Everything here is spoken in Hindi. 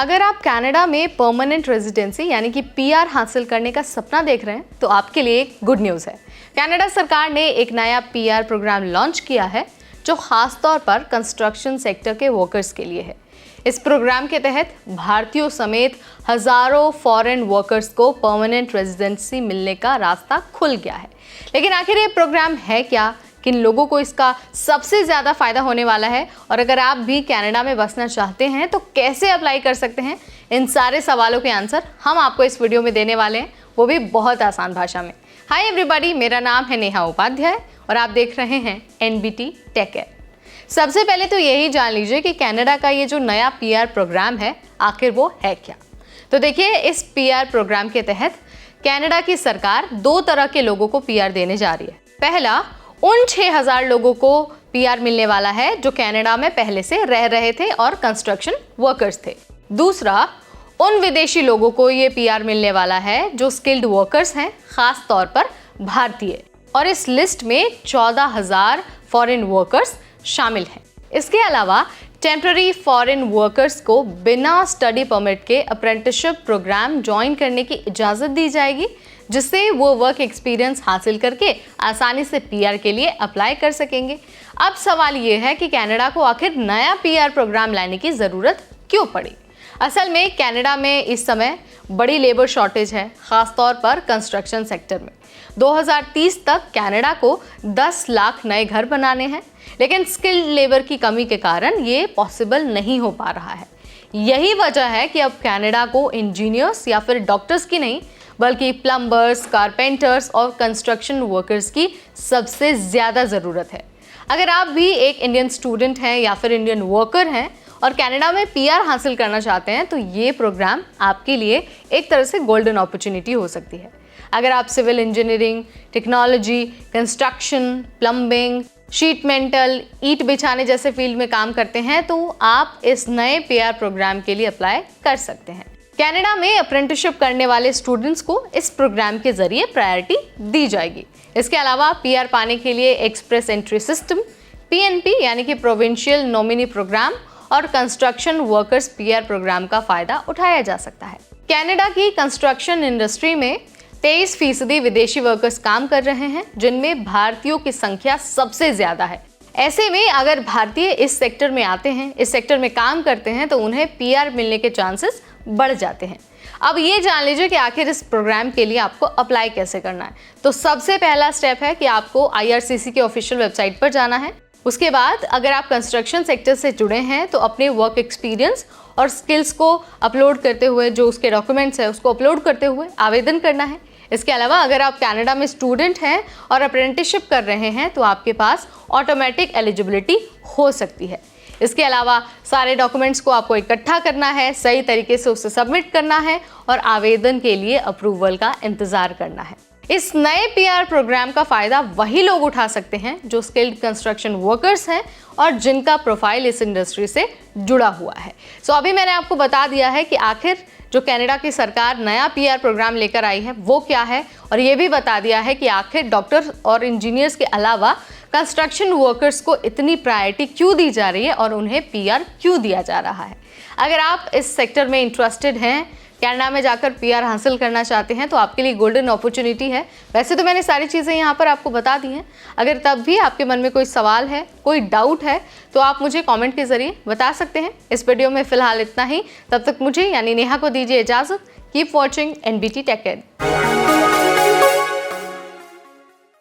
अगर आप कनाडा में परमानेंट रेजिडेंसी यानी कि पीआर हासिल करने का सपना देख रहे हैं तो आपके लिए एक गुड न्यूज़ है। कनाडा सरकार ने एक नया पीआर प्रोग्राम लॉन्च किया है जो खास तौर पर कंस्ट्रक्शन सेक्टर के वर्कर्स के लिए है। इस प्रोग्राम के तहत भारतीयों समेत हजारों फॉरेन वर्कर्स को परमानेंट रेजिडेंसी मिलने का रास्ता खुल गया है। लेकिन आखिर ये प्रोग्राम है क्या, किन लोगों को इसका सबसे ज़्यादा फ़ायदा होने वाला है, और अगर आप भी कनाडा में बसना चाहते हैं तो कैसे अप्लाई कर सकते हैं, इन सारे सवालों के आंसर हम आपको इस वीडियो में देने वाले हैं, वो भी बहुत आसान भाषा में। हाय एवरीबॉडी, मेरा नाम है नेहा उपाध्याय और आप देख रहे हैं एनबीटी टेक एड। सबसे पहले तो यही जान लीजिए कि कनाडा का ये जो नया पीआर प्रोग्राम है आखिर वो है क्या। तो देखिए, इस पीआर प्रोग्राम के तहत कनाडा की सरकार दो तरह के लोगों को पीआर देने जा रही है। पहला, उन 6000 लोगों को पीआर मिलने वाला है जो कनाडा में पहले से रह रहे थे और कंस्ट्रक्शन वर्कर्स थे। दूसरा, उन विदेशी लोगों को ये पीआर मिलने वाला है जो स्किल्ड वर्कर्स हैं, खास तौर पर भारतीय, और इस लिस्ट में 14000 फॉरेन वर्कर्स शामिल हैं। इसके अलावा टेम्पररी फॉरेन वर्कर्स को बिना स्टडी परमिट के अप्रेंटिसशिप प्रोग्राम ज्वाइन करने की इजाज़त दी जाएगी, जिससे वो वर्क एक्सपीरियंस हासिल करके आसानी से पीआर के लिए अप्लाई कर सकेंगे। अब सवाल ये है कि कनाडा को आखिर नया पीआर प्रोग्राम लाने की ज़रूरत क्यों पड़ी। असल में कनाडा में इस समय बड़ी लेबर शॉर्टेज है, ख़ास तौर पर कंस्ट्रक्शन सेक्टर में। 2030 तक कनाडा को 10 लाख नए घर बनाने हैं, लेकिन स्किल्ड लेबर की कमी के कारण ये पॉसिबल नहीं हो पा रहा है। यही वजह है कि अब कनाडा को इंजीनियर्स या फिर डॉक्टर्स की नहीं, बल्कि प्लम्बर्स, कारपेंटर्स और कंस्ट्रक्शन वर्कर्स की सबसे ज़्यादा ज़रूरत है। अगर आप भी एक इंडियन स्टूडेंट हैं या फिर इंडियन वर्कर हैं और कनाडा में पीआर हासिल करना चाहते हैं तो ये प्रोग्राम आपके लिए एक तरह से गोल्डन अपॉर्चुनिटी हो सकती है। अगर आप civil engineering, technology, construction, plumbing, sheet metal, ईंट बिछाने जैसे फील्ड में काम करते हैं तो आप इस नए पीआर प्रोग्राम के लिए अप्लाई कर सकते हैं। कनाडा में अप्रेंटिसशिप करने वाले स्टूडेंट्स को इस प्रोग्राम के जरिए प्रायोरिटी दी जाएगी। इसके अलावा पीआर पाने के लिए एक्सप्रेस एंट्री सिस्टम, पीएनपी यानी कि प्रोविंशियल नॉमिनी प्रोग्राम और कंस्ट्रक्शन वर्कर्स पीआर प्रोग्राम का फायदा उठाया जा सकता है। कनाडा की कंस्ट्रक्शन इंडस्ट्री में 23% विदेशी वर्कर्स काम कर रहे हैं, जिनमें भारतीयों की संख्या सबसे ज्यादा है। ऐसे में अगर भारतीय इस सेक्टर में आते हैं, इस सेक्टर में काम करते हैं तो उन्हें पीआर मिलने के चांसेस बढ़ जाते हैं। अब ये जान लीजिए कि आखिर इस प्रोग्राम के लिए आपको अप्लाई कैसे करना है। तो सबसे पहला स्टेप है कि आपको आईआरसीसी के ऑफिशियल वेबसाइट पर जाना है। उसके बाद अगर आप कंस्ट्रक्शन सेक्टर से जुड़े हैं तो अपने वर्क एक्सपीरियंस और स्किल्स को अपलोड करते हुए, जो उसके डॉक्यूमेंट्स है उसको अपलोड करते हुए आवेदन करना है। इसके अलावा अगर आप कनाडा में स्टूडेंट हैं और अप्रेंटिसशिप कर रहे हैं तो आपके पास ऑटोमेटिक एलिजिबिलिटी हो सकती है। इसके अलावा सारे डॉक्यूमेंट्स को आपको इकट्ठा करना है, सही तरीके से उसे सबमिट करना है और आवेदन के लिए अप्रूवल का इंतज़ार करना है। इस नए पीआर प्रोग्राम का फ़ायदा वही लोग उठा सकते हैं जो स्किल्ड कंस्ट्रक्शन वर्कर्स हैं और जिनका प्रोफाइल इस इंडस्ट्री से जुड़ा हुआ है। सो अभी मैंने आपको बता दिया है कि आखिर जो कनाडा की सरकार नया पीआर प्रोग्राम लेकर आई है वो क्या है, और ये भी बता दिया है कि आखिर डॉक्टर और इंजीनियर्स के अलावा कंस्ट्रक्शन वर्कर्स को इतनी प्रायोरिटी क्यों दी जा रही है और उन्हें पीआर क्यों दिया जा रहा है। अगर आप इस सेक्टर में इंटरेस्टेड हैं, कनाडा में जाकर पीआर हासिल करना चाहते हैं तो आपके लिए गोल्डन अपॉर्चुनिटी है। वैसे तो मैंने सारी चीज़ें यहाँ पर आपको बता दी हैं। अगर तब भी आपके मन में कोई सवाल है, कोई डाउट है तो आप मुझे कमेंट के ज़रिए बता सकते हैं। इस वीडियो में फ़िलहाल इतना ही। तब तक मुझे यानी नेहा को दीजिए इजाज़त। Keep watching NBT tech add.